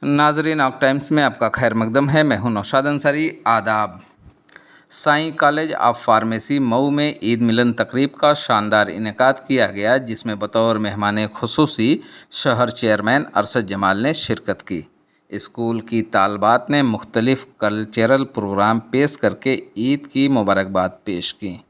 नाजरीन, of times में आपका खैर मकदम है। मैं हूं नौशाद अंसारी। आदाब। Sai college of pharmacy Mau में ईद मिलन तकरीब का शानदार इनेकाद किया गया, जिसमें बतौर मेहमान खुसूसी शहर चेयरमैन अरशद जमाल ने शिरकत की। स्कूल की तालबात ने मुख्तलिफ कल्चरल प्रोग्राम पेश करके ईद की मुबारकबाद पेश की।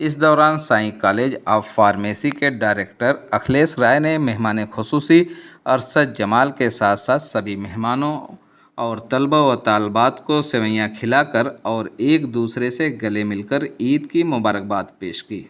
इस दौरान साईं कॉलेज ऑफ फार्मेसी के डायरेक्टर अखिलेश राय ने मेहमान खुसूसी अरशद जमाल के साथ साथ सभी मेहमानों और तलबा व तालबात को सेवइयाँ खिलाकर और एक दूसरे से गले मिलकर ईद की मुबारकबाद पेश की।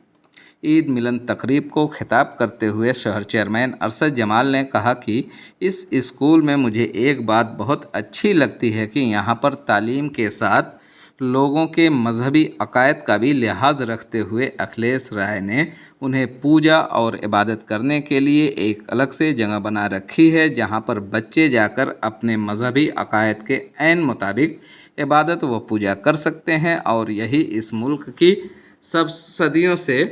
ईद मिलन तकरीब को खिताब करते हुए शहर चेयरमैन अरशद जमाल ने कहा कि इस स्कूल में मुझे एक बात बहुत अच्छी लगती है कि यहाँ पर तालीम के साथ लोगों के मजहबी अकायद का भी लिहाज रखते हुए अखिलेश राय ने उन्हें पूजा और इबादत करने के लिए एक अलग से जगह बना रखी है, जहां पर बच्चे जाकर अपने मजहबी अकायद के ऐन मुताबिक इबादत व पूजा कर सकते हैं। और यही इस मुल्क की सब सदियों से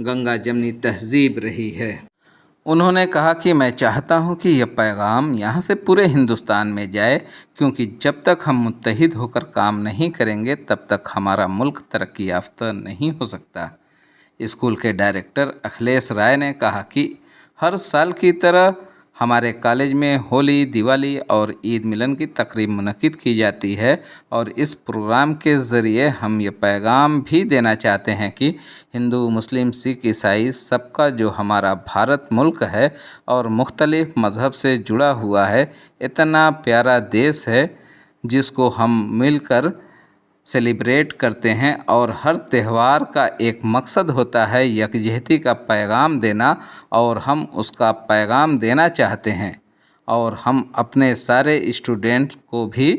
गंगा जमनी तहजीब रही है। उन्होंने कहा कि मैं चाहता हूं कि यह पैगाम यहां से पूरे हिंदुस्तान में जाए, क्योंकि जब तक हम मुत्तहिद होकर काम नहीं करेंगे तब तक हमारा मुल्क तरक्की याफ्ता नहीं हो सकता। स्कूल के डायरेक्टर अखिलेश राय ने कहा कि हर साल की तरह हमारे कॉलेज में होली, दिवाली और ईद मिलन की तकरीब मुनक्किद की जाती है और इस प्रोग्राम के ज़रिए हम ये पैगाम भी देना चाहते हैं कि हिंदू, मुस्लिम, सिख, ईसाई सबका जो हमारा भारत मुल्क है और मुख्तलिफ़ मज़हब से जुड़ा हुआ है, इतना प्यारा देश है जिसको हम मिलकर सेलिब्रेट करते हैं। और हर त्यौहार का एक मकसद होता है यकजहती का पैगाम देना, और हम उसका पैगाम देना चाहते हैं। और हम अपने सारे स्टूडेंट्स को भी,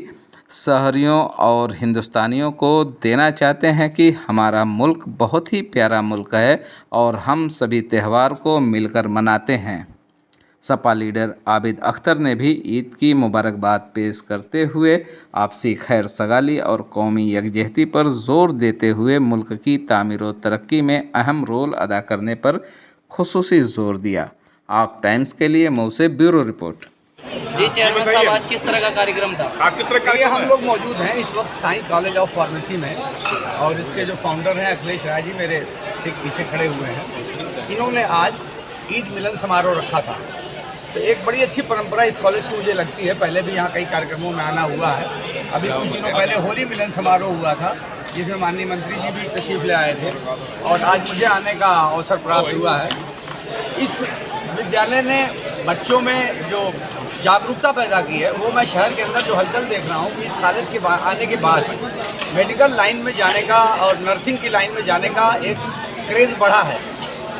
शहरियों और हिंदुस्तानियों को देना चाहते हैं कि हमारा मुल्क बहुत ही प्यारा मुल्क है और हम सभी त्यौहार को मिलकर मनाते हैं। सपा लीडर आबिद अख्तर ने भी ईद की मुबारकबाद पेश करते हुए आपसी खैर सगाली और कौमी यकजहती पर जोर देते हुए मुल्क की तामीर व तरक्की में अहम रोल अदा करने पर खुसूसी जोर दिया। ऑफ टाइम्स के लिए मऊ से ब्यूरो रिपोर्ट। जी चेयरमैन साहब, आज किस तरह का कार्यक्रम था? आप किस तरह का? हम लोग मौजूद हैं इस वक्त साईं कॉलेज ऑफ फार्मेसी में, और इसके जो फाउंडर हैं अखिलेश राय जी मेरे ठीक पीछे खड़े हुए हैं। इन्होंने आज ईद मिलन समारोह रखा था। तो एक बड़ी अच्छी परंपरा इस कॉलेज की मुझे लगती है। पहले भी यहाँ कई कार्यक्रमों में आना हुआ है। अभी कुछ दिनों पहले होली मिलन समारोह हुआ था, जिसमें माननीय मंत्री जी भी तशरीफ ले आए थे, और आज मुझे आने का अवसर प्राप्त हुआ है। इस विद्यालय ने बच्चों में जो जागरूकता पैदा की है, वो मैं शहर के अंदर जो हलचल देख रहा हूँ कि इस कॉलेज के आने के बाद मेडिकल लाइन में जाने का और नर्सिंग की लाइन में जाने का एक क्रेज़ बढ़ा है,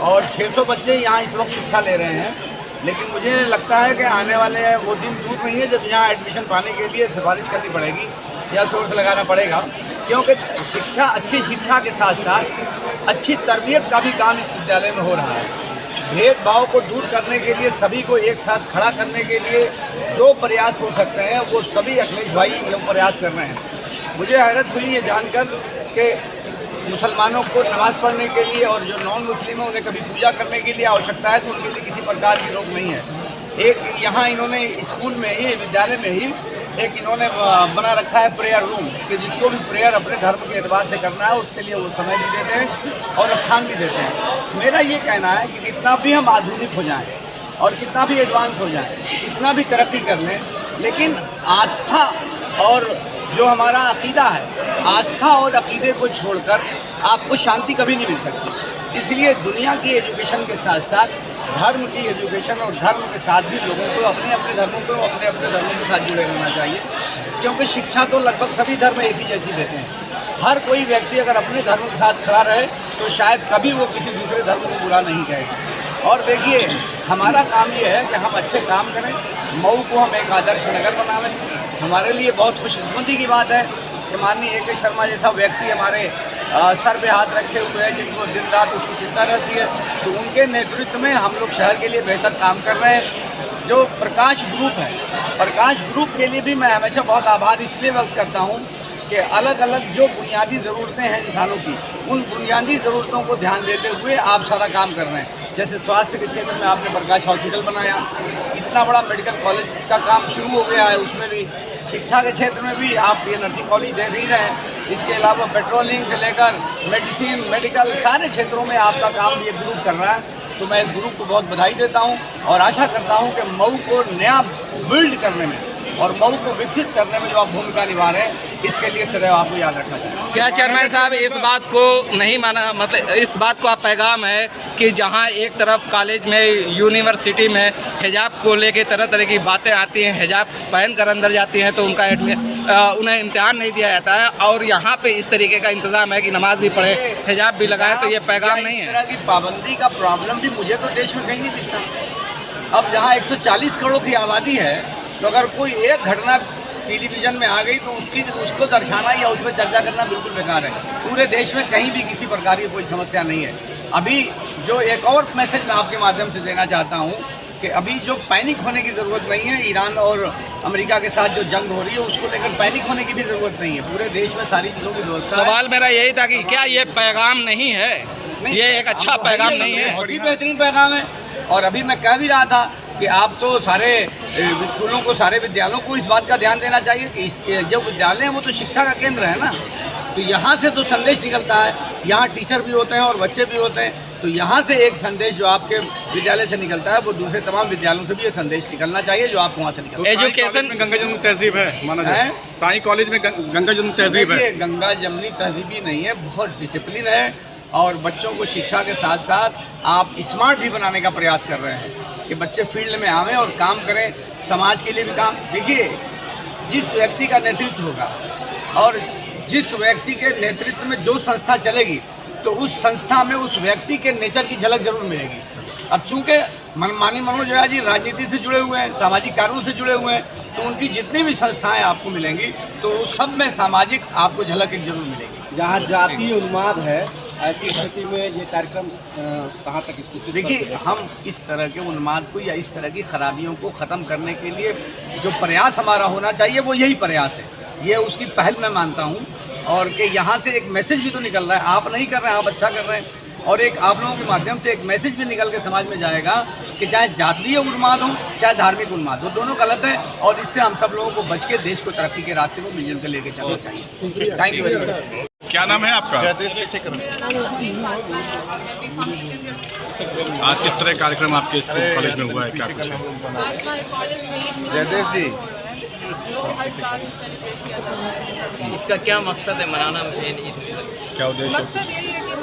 और 600 बच्चे यहाँ इस वक्त शिक्षा ले रहे हैं। लेकिन मुझे लगता है कि आने वाले वो दिन दूर नहीं है जब यहाँ एडमिशन पाने के लिए सिफारिश करनी पड़ेगी या सोर्स लगाना पड़ेगा, क्योंकि शिक्षा, अच्छी शिक्षा के साथ साथ अच्छी तरबियत का भी काम इस विद्यालय में हो रहा है। भेदभाव को दूर करने के लिए, सभी को एक साथ खड़ा करने के लिए जो प्रयास हो सकते हैं वो सभी अखिलेश भाई ये प्रयास कर रहे हैं। मुझे हैरत हुई ये जानकर कि मुसलमानों को नमाज़ पढ़ने के लिए और जो नॉन मुस्लिम है उन्हें कभी पूजा करने के लिए आवश्यकता है तो उनके लिए किसी प्रकार की रोक नहीं है। एक यहाँ इन्होंने स्कूल में ही, विद्यालय में ही एक इन्होंने बना रखा है प्रेयर रूम, कि जिसको भी प्रेयर अपने धर्म के एतबार से करना है उसके लिए वो समय भी देते हैं और स्थान भी देते हैं। मेरा ये कहना है कि कितना भी हम आधुनिक हो जाएं और कितना भी एडवांस हो जाएं, कितना भी तरक्की कर लें, लेकिन आस्था और जो हमारा अकीदा है, आस्था और अकीदे को छोड़कर आपको शांति कभी नहीं मिल सकती। इसलिए दुनिया की एजुकेशन के साथ साथ धर्म की एजुकेशन और धर्म के साथ भी लोगों को अपने अपने धर्मों के साथ जुड़े रहना चाहिए, क्योंकि शिक्षा तो लगभग सभी धर्म एक ही जैसी देते हैं। हर कोई व्यक्ति अगर अपने धर्म के साथ खड़ा रहे तो शायद कभी वो किसी दूसरे धर्म को बुरा नहीं कहेगा। और देखिए, हमारा काम ये है कि हम अच्छे काम करें, मऊ को हम एक आदर्श नगर बनावें। हमारे लिए बहुत खुशकिस्मती की बात है कि माननीय AK शर्मा जैसा व्यक्ति हमारे सर पे हाथ रखे हुए हैं, जिनको दिन रात उसकी चिंता रहती है, तो उनके नेतृत्व में हम लोग शहर के लिए बेहतर काम कर रहे हैं। जो प्रकाश ग्रुप है, प्रकाश ग्रुप के लिए भी मैं हमेशा बहुत आभार इसलिए व्यक्त करता हूँ कि अलग अलग जो बुनियादी ज़रूरतें हैं इंसानों की, उन बुनियादी ज़रूरतों को ध्यान देते हुए आप सारा काम कर रहे हैं। जैसे स्वास्थ्य के क्षेत्र में आपने प्रकाश हॉस्पिटल बनाया, इतना बड़ा मेडिकल कॉलेज का काम शुरू हो गया है, उसमें भी शिक्षा के क्षेत्र में भी आप ये नर्सिंग कॉलेज दे ही रहे हैं। इसके अलावा पेट्रोलिंग से लेकर मेडिसिन, मेडिकल सारे क्षेत्रों में आपका काम ये ग्रुप कर रहा है। तो मैं इस ग्रुप को बहुत बधाई देता हूँ और आशा करता हूँ कि मऊ को नया बिल्ड करने में और मऊ को विकसित करने में जो आप भूमिका निभा रहे हैं, इसके लिए सदैव आपको याद रखना चाहिए। क्या चेयरमैन साहब इस बात को नहीं माना, मतलब इस बात को आप पैगाम है कि जहां एक तरफ कॉलेज में, यूनिवर्सिटी में हिजाब को लेके तरह तरह की बातें आती हैं, हिजाब पहनकर अंदर जाती हैं तो उनका उन्हें इम्तिहान नहीं दिया जाता है, और यहाँ पे इस तरीके का इंतज़ाम है कि नमाज भी पढ़े, हिजाब भी लगाए, तो ये पैगाम नहीं है? इस तरह की पाबंदी का प्रॉब्लम भी मुझे तो देश में कहीं नहीं दिखता। अब जहाँ 140 करोड़ की आबादी है, तो अगर कोई एक घटना टेलीविज़न में आ गई तो उसको दर्शाना या उस पर चर्चा करना बिल्कुल बेकार है। पूरे देश में कहीं भी किसी प्रकार की कोई समस्या नहीं है। अभी जो एक और मैसेज मैं आपके माध्यम से देना चाहता हूँ कि अभी जो पैनिक होने की ज़रूरत नहीं है। ईरान और अमेरिका के साथ जो जंग हो रही है उसको लेकर पैनिक होने की भी ज़रूरत नहीं है। पूरे देश में सारी चीज़ों की व्यवस्था। सवाल मेरा यही था कि क्या ये पैगाम नहीं है? ये एक अच्छा पैगाम नहीं है? बहुत ही बेहतरीन पैगाम है। और अभी मैं कह भी रहा था कि आप तो सारे स्कूलों को, सारे विद्यालयों को इस बात का ध्यान देना चाहिए कि जो विद्यालय हैं वो तो शिक्षा का केंद्र है ना, तो यहाँ से तो संदेश निकलता है। यहाँ टीचर भी होते हैं और बच्चे भी होते हैं, तो यहाँ से एक संदेश जो आपके विद्यालय से निकलता है वो दूसरे तमाम विद्यालयों से भी ये संदेश निकलना चाहिए जो आपको वहाँ से निकलता है। एजुकेशन में गंगा जमुनी तहजीब है, माना जाए साईं कॉलेज में गंगा जमुनी तहजीब है। गंगा जमुनी तहजीबी नहीं है, बहुत डिसिप्लिन है और बच्चों को शिक्षा के साथ साथ आप स्मार्ट भी बनाने का प्रयास कर रहे हैं कि बच्चे फील्ड में आवें और काम करें, समाज के लिए भी काम। देखिए, जिस व्यक्ति का नेतृत्व होगा और जिस व्यक्ति के नेतृत्व में जो संस्था चलेगी तो उस संस्था में उस व्यक्ति के नेचर की झलक जरूर मिलेगी। अब चूंकि माननीय मनोज झा जी राजनीति से जुड़े हुए हैं, सामाजिक कार्यों से जुड़े हुए हैं, तो उनकी जितनी भी संस्थाएं आपको मिलेंगी तो उस सब में सामाजिक आपको झलक एक जरूर मिलेगी। जहाँ जातीय उन्माद है, ऐसी स्थिति में ये कार्यक्रम कहाँ तक इसको? देखिए, हम इस तरह के उन्माद को या इस तरह की खराबियों को ख़त्म करने के लिए जो प्रयास हमारा होना चाहिए वो यही प्रयास है। ये उसकी पहल मैं मानता हूँ और कि यहाँ से एक मैसेज भी तो निकल रहा है। आप नहीं कर रहे हैं, आप अच्छा कर रहे हैं, और एक आप लोगों के माध्यम से एक मैसेज भी निकल के समाज में जाएगा कि चाहे जातीय उन्माद हो चाहे धार्मिक उन्माद हो, दोनों गलत है और इससे हम सब लोगों को बच के देश को तरक्की के रास्ते को मिलजुल कर लेके चलना चाहिए। Thank you very much. क्या नाम है आपका? आज किस तरह कार्यक्रम आपके स्कूल कॉलेज में हुआ है, क्या कुछ है? जयदेव जी, हर साल सेलिब्रेट किया जाता है। इसका क्या मकसद है मनाना मेन ईद? क्या उद्देश्य है? मकसद यही है कि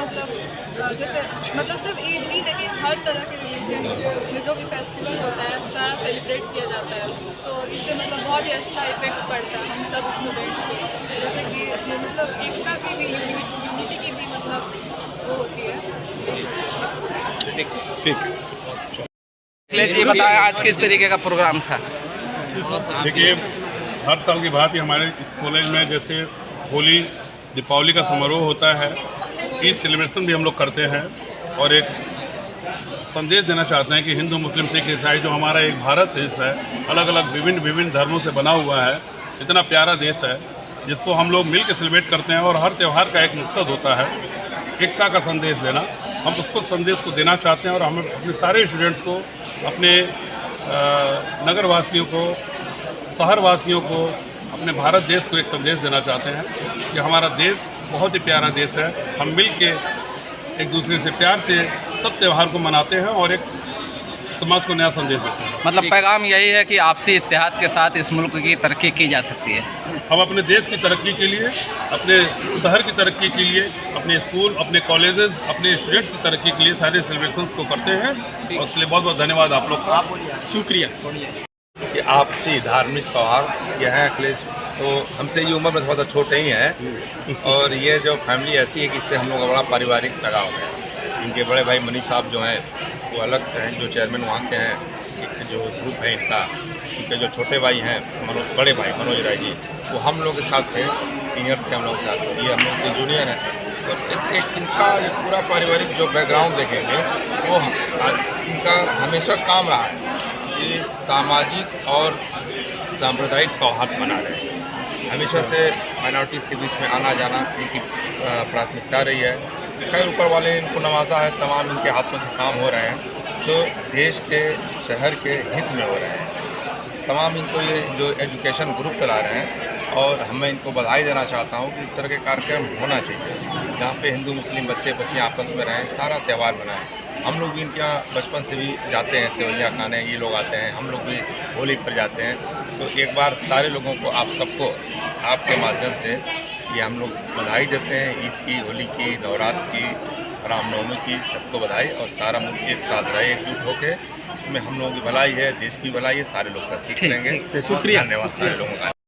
मतलब सिर्फ ईद नहीं, लेकिन हर तरह के रिलीजन में जो भी फेस्टिवल होता है सारा सेलिब्रेट किया जाता है, तो इससे मतलब बहुत ही अच्छा इफेक्ट पड़ता है हम सब स्टूडेंट्स को। जैसे कि मतलब एकता की भी, यूनिटी की भी मतलब वो होती है। ठीक। जी बताया आज किस तरीके का प्रोग्राम था? देखिए, हर साल की बात ही हमारे इस कॉलेज में जैसे होली, दीपावली का समारोह होता है, ईद सेलिब्रेशन भी हम लोग करते हैं और एक संदेश देना चाहते हैं कि हिंदू, मुस्लिम, सिख, ईसाई जो हमारा एक भारत देश है, अलग अलग विभिन्न धर्मों से बना हुआ है, इतना प्यारा देश है जिसको हम लोग मिल के सेलिब्रेट करते हैं और हर त्यौहार का एक मकसद होता है एकता का संदेश देना। हम उसको संदेश को देना चाहते हैं और हम अपने सारे स्टूडेंट्स को, अपने नगरवासियों को, शहरवासियों को, अपने भारत देश को एक संदेश देना चाहते हैं कि हमारा देश बहुत ही प्यारा देश है। हम मिल के एक दूसरे से प्यार से सब त्यौहार को मनाते हैं और एक समाज को नया संदेश देते हैं। मतलब पैगाम यही है कि आपसी इत्तेहाद के साथ इस मुल्क की तरक्की की जा सकती है। हम अपने देश की तरक्की के लिए, अपने शहर की तरक्की के लिए, अपने स्कूल, अपने कॉलेजेस, अपने स्टूडेंट्स की तरक्की के लिए सारे सेलिब्रेशंस को करते हैं और उसके लिए बहुत बहुत धन्यवाद आप लोग का। शुक्रिया। कि आपसी धार्मिक सौहार्द यह है अखिलेश, तो हमसे ये उम्र में थोड़ा सा छोटे ही हैं और ये जो फैमिली ऐसी है कि इससे हम लोग का बड़ा पारिवारिक लगाव है। इनके बड़े भाई मनीष साहब जो हैं वो अलग हैं, जो चेयरमैन वहाँ के हैं, एक जो ग्रुप है इनका, इनके जो छोटे भाई हैं बड़े भाई मनोज राय जी, वो हम लोग के साथ थे, सीनियर थे हम लोग के साथ, ये हम लोग से जूनियर हैं। तो एक इनका एक पूरा पारिवारिक जो बैकग्राउंड देखेंगे वो इनका हमेशा काम रहा है कि सामाजिक और सांप्रदायिक सौहार्द बना रहे। हमेशा से माइनॉरिटीज़ के बीच में आना जाना इनकी प्राथमिकता रही है। खैर ऊपर वाले इनको नवाजा है, तमाम इनके हाथों से काम हो रहे हैं। जो देश के शहर के हित में हो रहे हैं। तमाम इनको ये जो एजुकेशन ग्रुप चला रहे हैं और मैं इनको बधाई देना चाहता हूँ कि इस तरह के कार्यक्रम होना चाहिए जहाँ पे हिंदू मुस्लिम बच्चे बच्चियाँ आपस में रहें, सारा त्यौहार मनाएं। हम लोग भी इनके यहाँ बचपन से भी जाते हैं, सेवैया खाने ये लोग आते हैं, हम लोग भी होली पर जाते हैं। तो एक बार सारे लोगों को, आप सबको आपके माध्यम से ये हम लोग बधाई देते हैं, ईद की, होली की, नवरात्र की, रामनवमी की, सबको बधाई। और सारा मुल्क एक साथ रहे, एकजुट होकर, इसमें हम लोगों की भलाई है, देश की भलाई है, सारे लोग तरक्की करेंगे। शुक्रिया। धन्यवाद सारे लोगों का।